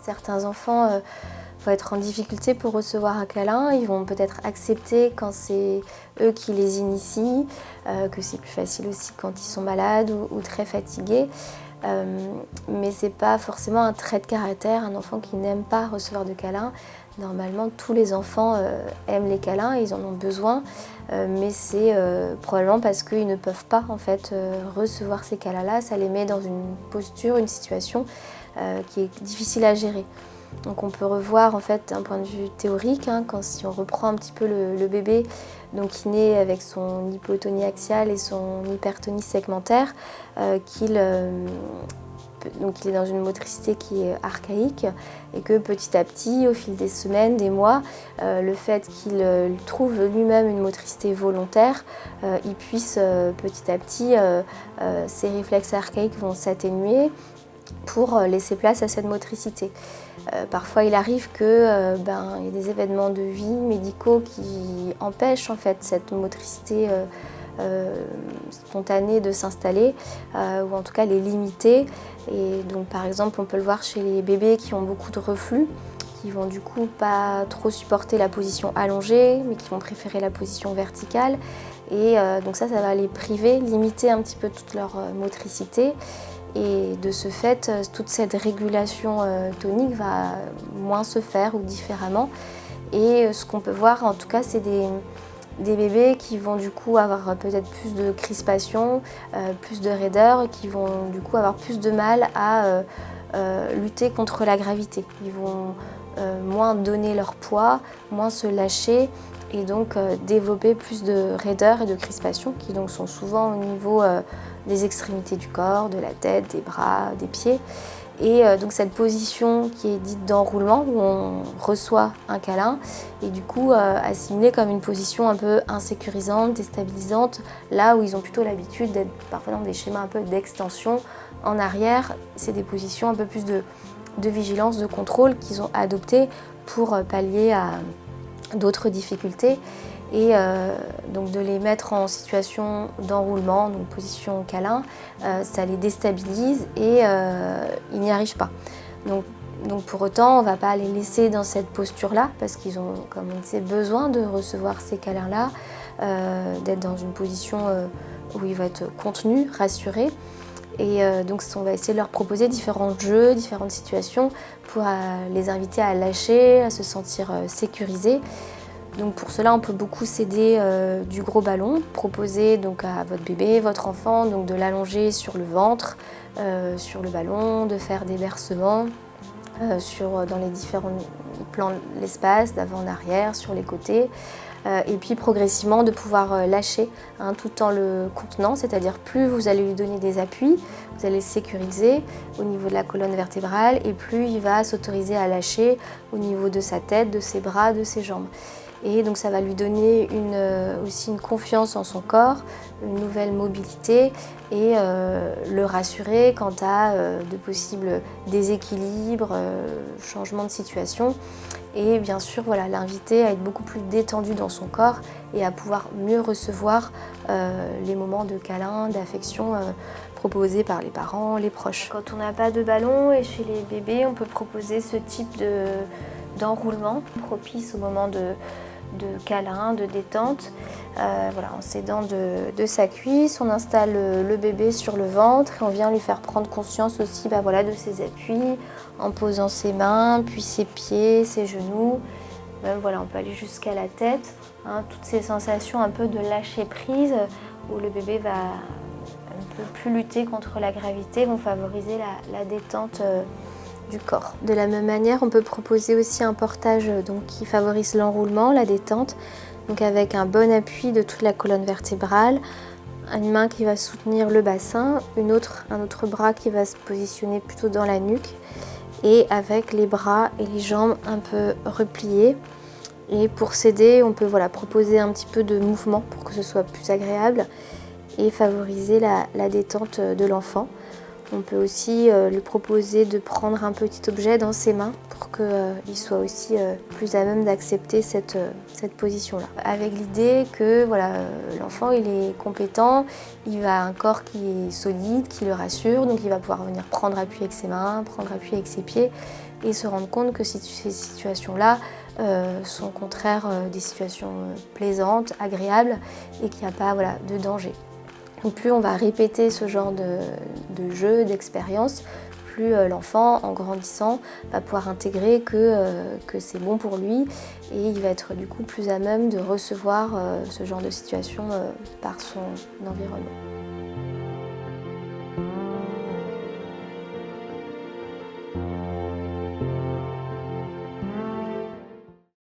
Certains enfants vont être en difficulté pour recevoir un câlin. Ils vont peut-être accepter quand c'est eux qui les initient, que c'est plus facile aussi quand ils sont malades ou très fatigués. Mais c'est pas forcément un trait de caractère, un enfant qui n'aime pas recevoir de câlins. Normalement, tous les enfants aiment les câlins, ils en ont besoin, mais c'est probablement parce qu'ils ne peuvent pas en fait recevoir ces câlins-là. Ça les met dans une posture, une situation qui est difficile à gérer. Donc on peut revoir en fait d'un point de vue théorique, si on reprend un petit peu le bébé, donc qui naît avec son hypotonie axiale et son hypertonie segmentaire, donc il est dans une motricité qui est archaïque et que petit à petit, au fil des semaines, des mois, le fait qu'il trouve lui-même une motricité volontaire, il puisse petit à petit, ses réflexes archaïques vont s'atténuer pour laisser place à cette motricité. Parfois il arrive qu'il y ait des événements de vie médicaux qui empêchent en fait cette motricité spontanée de s'installer, ou en tout cas les limiter. Et donc par exemple on peut le voir chez les bébés qui ont beaucoup de reflux, qui vont du coup pas trop supporter la position allongée, mais qui vont préférer la position verticale. Et donc ça va les priver, limiter un petit peu toute leur motricité. Et de ce fait, toute cette régulation tonique va moins se faire ou différemment. Et ce qu'on peut voir, en tout cas, c'est des bébés qui vont du coup avoir peut-être plus de crispation, plus de raideur, qui vont du coup avoir plus de mal à lutter contre la gravité. Ils vont moins donner leur poids, moins se lâcher et donc développer plus de raideur et de crispation qui donc sont souvent au niveau des extrémités du corps, de la tête, des bras, des pieds. Et donc cette position qui est dite d'enroulement, où on reçoit un câlin, est du coup assimilée comme une position un peu insécurisante, déstabilisante, là où ils ont plutôt l'habitude d'être parfois dans des schémas un peu d'extension en arrière. C'est des positions un peu plus de vigilance, de contrôle qu'ils ont adoptées pour pallier à d'autres difficultés. Et donc de les mettre en situation d'enroulement, donc position câlin, ça les déstabilise et ils n'y arrivent pas. Donc pour autant, on ne va pas les laisser dans cette posture-là parce qu'ils ont, comme on disait, besoin de recevoir ces câlins-là, d'être dans une position où ils vont être contenus, rassurés. Et donc on va essayer de leur proposer différents jeux, différentes situations pour les inviter à lâcher, à se sentir sécurisés. Donc pour cela, on peut beaucoup s'aider du gros ballon, proposer donc à votre bébé, votre enfant, donc de l'allonger sur le ventre, sur le ballon, de faire des bercements dans les différents plans de l'espace, d'avant, d'arrière, sur les côtés. Et puis progressivement de pouvoir lâcher tout en le contenant, c'est-à-dire plus vous allez lui donner des appuis, vous allez le sécuriser au niveau de la colonne vertébrale et plus il va s'autoriser à lâcher au niveau de sa tête, de ses bras, de ses jambes. Et donc ça va lui donner aussi une confiance en son corps, une nouvelle mobilité et le rassurer quant à de possibles déséquilibres, changements de situation. Et bien sûr, l'inviter à être beaucoup plus détendu dans son corps et à pouvoir mieux recevoir les moments de câlin, d'affection proposés par les parents, les proches. Quand on n'a pas de ballon et chez les bébés, on peut proposer ce type d'enroulement propice au moment de câlin, de détente. En s'aidant de sa cuisse, on installe le bébé sur le ventre et on vient lui faire prendre conscience aussi de ses appuis en posant ses mains, puis ses pieds, ses genoux. Même, on peut aller jusqu'à la tête. Toutes ces sensations un peu de lâcher prise où le bébé va un peu plus lutter contre la gravité vont favoriser la détente du corps. De la même manière, on peut proposer aussi un portage qui favorise l'enroulement, la détente, donc avec un bon appui de toute la colonne vertébrale, une main qui va soutenir le bassin, un autre bras qui va se positionner plutôt dans la nuque et avec les bras et les jambes un peu repliés. Et pour s'aider, on peut proposer un petit peu de mouvement pour que ce soit plus agréable et favoriser la détente de l'enfant. On peut aussi lui proposer de prendre un petit objet dans ses mains pour qu'il soit aussi plus à même d'accepter cette position-là. Avec l'idée que l'enfant il est compétent, il a un corps qui est solide, qui le rassure, donc il va pouvoir venir prendre appui avec ses mains, prendre appui avec ses pieds. et se rendre compte que ces situations-là sont au contraire des situations plaisantes, agréables et qu'il n'y a pas de danger. Donc plus on va répéter ce genre de jeu, d'expérience, plus l'enfant, en grandissant, va pouvoir intégrer que c'est bon pour lui et il va être du coup plus à même de recevoir ce genre de situation par son environnement.